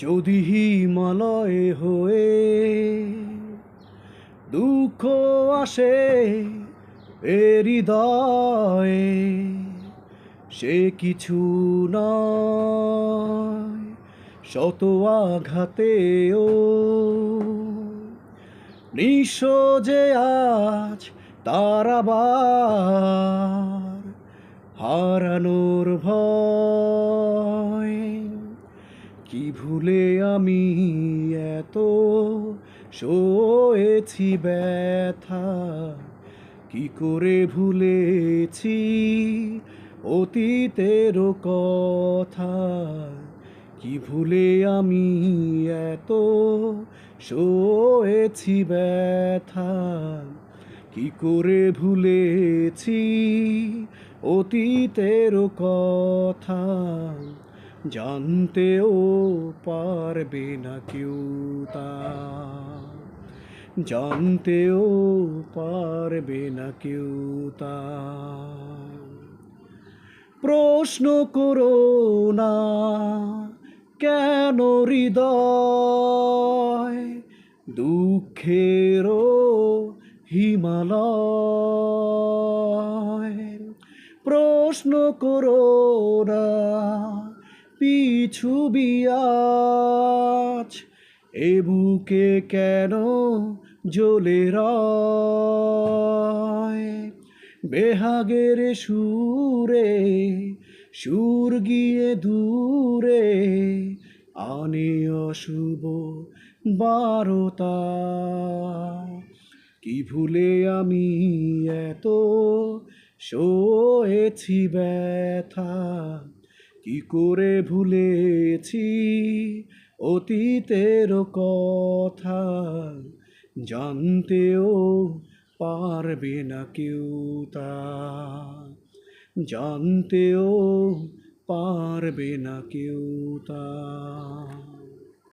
যদি হিমালয় হয়ে দুঃখ আসে এ হৃদয়ে, সে কিছু নয় শত আঘাতেও। নিঃস্ব যে আজ তার আবার হারানোর ভয়, কি ভুলে আমি এত সয়েছি ব্যথা, কি করে ভুলেছি অতীতের কথা, কি ভুলে আমি এত সয়েছি ব্যথা, কি করে ভুলেছি অতীতের কথা, জানতেও পারবে না কেউ তা, জানতেও পারবে না কেউ তা। প্রশ্ন করো না কেন হৃদয় দুঃখেরও হিমালয়, প্রশ্ন করো না পিছু বিয়াজ এ বুকে কেন জ্বলে রয়, বেহাগের সুরে সুর গিয়ে দূরে আনে অশুভ বারতা, কি ভুলে আমি এত সয়েছি ব্যথা, কি করে ভুলেছি অতীতের কথা, জানতেও পারবে না কেউ তা, জানতেও পারবে না কেউ তা।